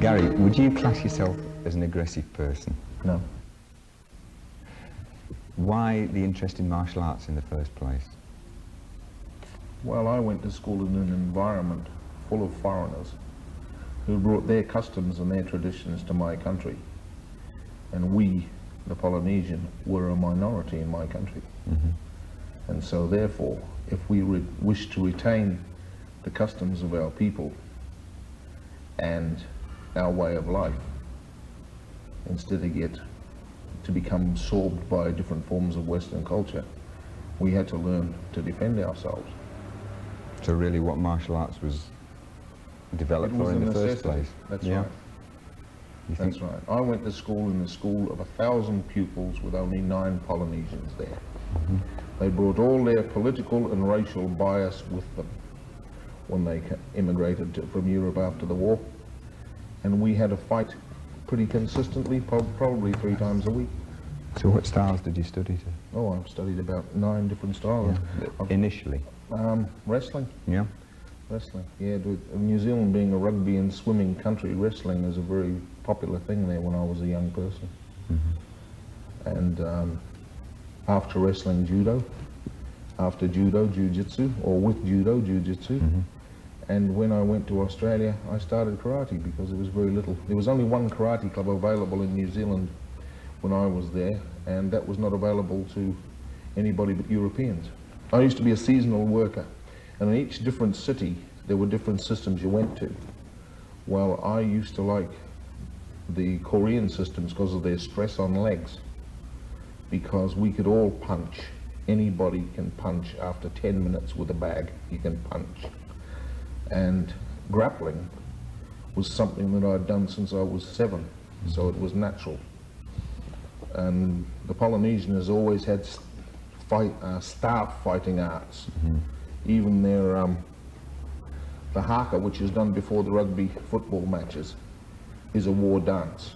Gary, would you class yourself as an aggressive person? No. Why the interest in martial arts in the first place? Well, I went to school in an environment full of foreigners who brought their customs and their traditions to my country. And we, the Polynesian, were a minority in my country. And so therefore, if we wish to retain the customs of our people and our way of life, instead to become absorbed by different forms of Western culture, we had to learn to defend ourselves. So really what martial arts was developed for in the first place? That's right. That's right. I went to school in a school of 1,000 pupils with only 9 Polynesians there. They brought all their political and racial bias with them when they immigrated from Europe after the war. And we had to fight pretty consistently, probably 3 times a week. So what styles did you study to? Oh, I've studied about 9 different styles. Initially? Wrestling. Yeah. Wrestling, yeah. New Zealand being a rugby and swimming country, wrestling is a very popular thing there when I was a young person. And after wrestling, judo. After judo, jiu-jitsu, or with judo, jiu-jitsu. And when I went to Australia, I started karate because there was very little. There was only one karate club available in New Zealand when I was there, and that was not available to anybody but Europeans. I used to be a seasonal worker, and in each different city there were different systems you went to. Well, I used to like the Korean systems because of their stress on legs, because we could all punch. Anybody can punch. After 10 minutes with a bag, you can punch. And grappling was something that I'd done since I was 7, so it was natural. And the Polynesian has always had staff fighting arts. Even their the haka, which is done before the rugby football matches, is a war dance,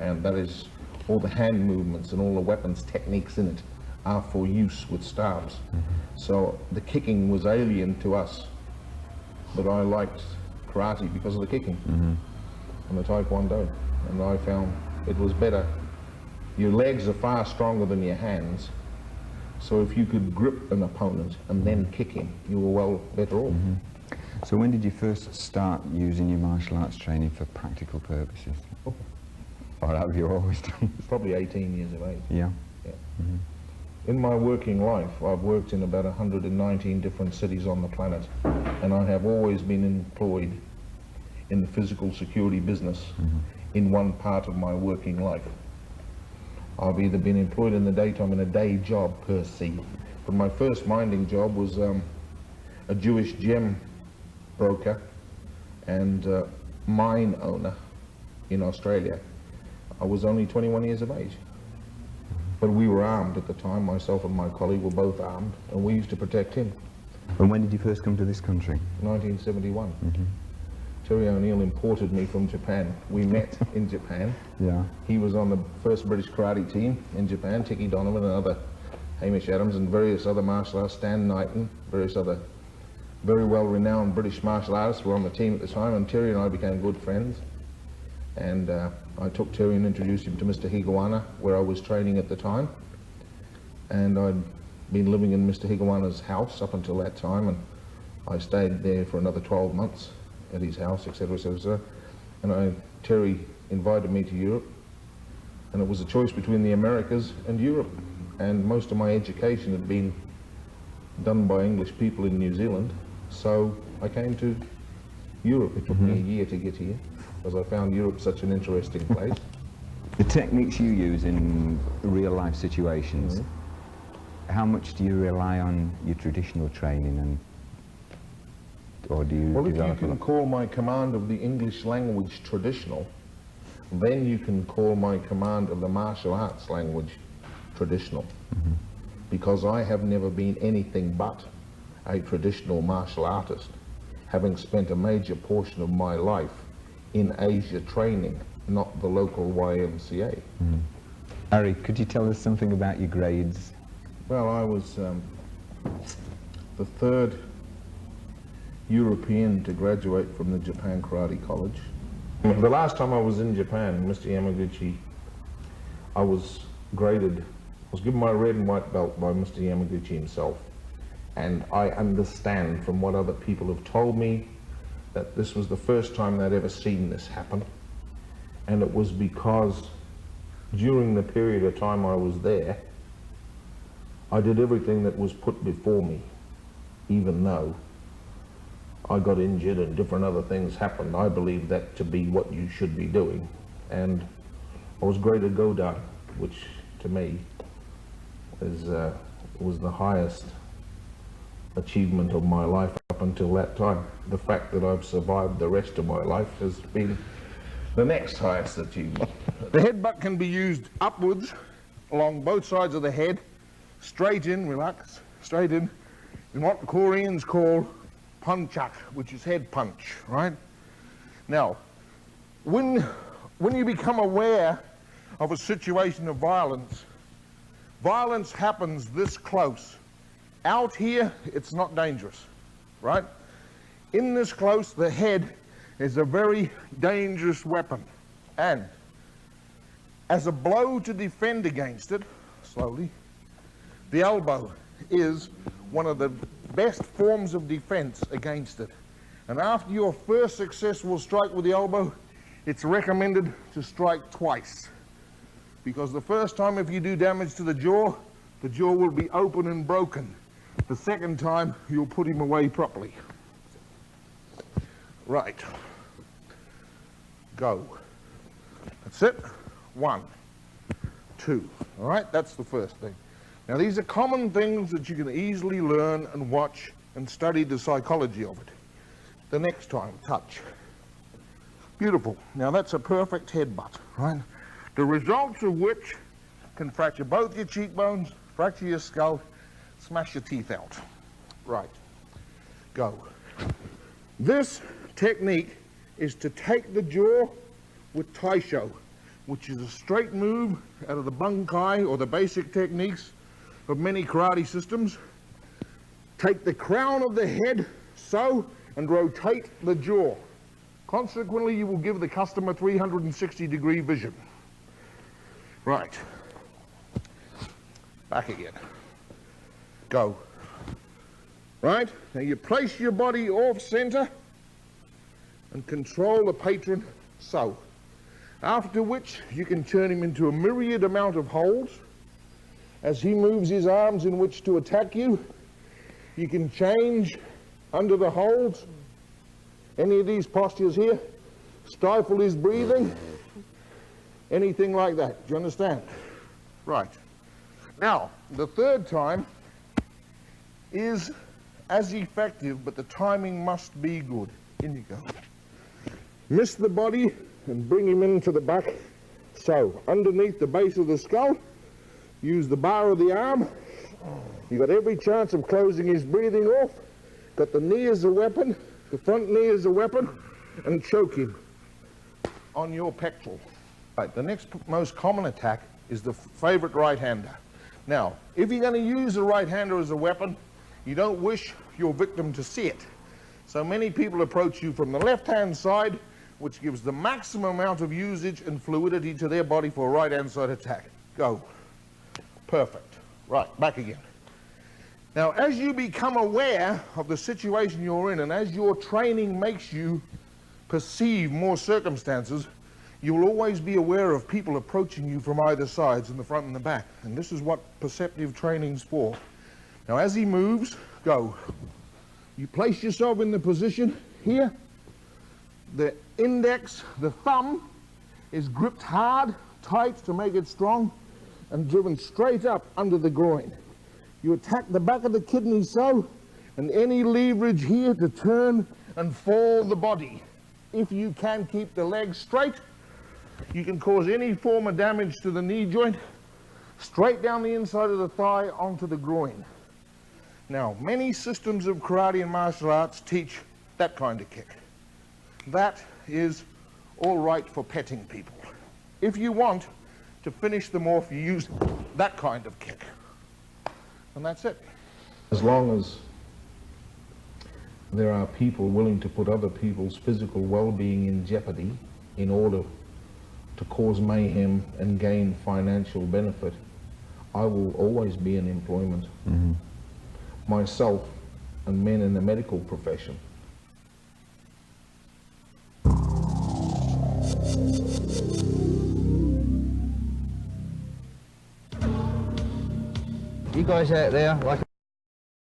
and that is all the hand movements and all the weapons techniques in it are for use with staffs. So the kicking was alien to us, but I liked karate because of the kicking and the taekwondo, and I found it was better. Your legs are far stronger than your hands, so if you could grip an opponent and then kick him, you were well better off. So when did you first start using your martial arts training for practical purposes? Or have you always done? Probably 18 years of age. Yeah. In my working life, I've worked in about 119 different cities on the planet, and I have always been employed in the physical security business in one part of my working life. I've either been employed in the daytime in a day job per se, but my first mining job was a Jewish gem broker and mine owner in Australia. I was only 21 years of age. But we were armed at the time. Myself and my colleague were both armed, and we used to protect him. And when did you first come to this country? 1971. Terry O'Neill imported me from Japan. We met in Japan. Yeah. He was on the first British karate team in Japan, Tiki Donovan and other Hamish Adams and various other martial artists, Stan Knighton, various other very well-renowned British martial artists were on the team at the time, and Terry and I became good friends. And I took Terry and introduced him to Mr. Higuana, where I was training at the time. And I'd been living in Mr. Higuana's house up until that time, and I stayed there for another 12 months at his house, etc., etc. And Terry invited me to Europe, and it was a choice between the Americas and Europe. And most of my education had been done by English people in New Zealand, so I came to Europe. It took me a year to get here, because I found Europe such an interesting place. The techniques you use in real-life situations, how much do you rely on your traditional training, or do you Well, if develop you can call my command of the English language traditional, then you can call my command of the martial arts language traditional. Because I have never been anything but a traditional martial artist, having spent a major portion of my life in Asia training, not the local YMCA. Harry, could you tell us something about your grades? Well, I was the 3rd European to graduate from the Japan Karate College. The last time I was in Japan, Mr. Yamaguchi, I was graded, I was given my red and white belt by Mr. Yamaguchi himself. And I understand from what other people have told me that this was the first time they'd ever seen this happen. And it was because during the period of time I was there, I did everything that was put before me, even though I got injured and different other things happened. I believe that to be what you should be doing. And I was graded Godzu, which to me is, was the highest achievement of my life up until that time. The fact that I've survived the rest of my life has been the next highest achievement. The headbutt can be used upwards along both sides of the head, straight in, relax, straight in what the Koreans call punchak, which is head punch, right? Now, when you become aware of a situation of violence, violence happens this close. Out here, it's not dangerous, right? In this close, the head is a very dangerous weapon. And as a blow to defend against it, slowly, the elbow is one of the best forms of defense against it. And after your first successful strike with the elbow, it's recommended to strike twice. Because the first time, if you do damage to the jaw will be open and broken. The second time, you'll put him away properly. Right. Go. That's it. 1, 2. All right, that's the first thing. Now, these are common things that you can easily learn and watch and study the psychology of it. The next time, touch. Beautiful. Now, that's a perfect headbutt, right? The results of which can fracture both your cheekbones, fracture your skull, smash your teeth out. Right. Go. This technique is to take the jaw with taisho, which is a straight move out of the bunkai or the basic techniques of many karate systems. Take the crown of the head so and rotate the jaw. Consequently, you will give the customer 360-degree vision. Right. Back again. Go. Right? Now you place your body off center and control the patron so. After which you can turn him into a myriad amount of holds. As he moves his arms in which to attack you, you can change under the holds. Any of these postures here, stifle his breathing, anything like that. Do you understand? Right. Now, the third time is as effective, but the timing must be good. In you go. Miss the body and bring him into the back. So, underneath the base of the skull, use the bar of the arm. You've got every chance of closing his breathing off. Got the knee as a weapon, the front knee as a weapon, and choke him on your pectoral. Right, the next most common attack is the favorite right-hander. Now, if you're going to use a right-hander as a weapon, you don't wish your victim to see it. So many people approach you from the left-hand side, which gives the maximum amount of usage and fluidity to their body for a right-hand side attack. Go. Perfect. Right, back again. Now, as you become aware of the situation you're in, and as your training makes you perceive more circumstances, you will always be aware of people approaching you from either sides, in the front and the back. And this is what perceptive training's for. Now, as he moves, go. You place yourself in the position here. The index, the thumb, is gripped hard, tight to make it strong, and driven straight up under the groin. You attack the back of the kidney so, and any leverage here to turn and fall the body. If you can keep the legs straight, you can cause any form of damage to the knee joint, straight down the inside of the thigh onto the groin. Now, many systems of karate and martial arts teach that kind of kick. That is all right for petting people. If you want to finish them off, you use that kind of kick. And that's it. As long as there are people willing to put other people's physical well-being in jeopardy in order to cause mayhem and gain financial benefit, I will always be in employment. Myself and men in the medical profession. You guys out there, like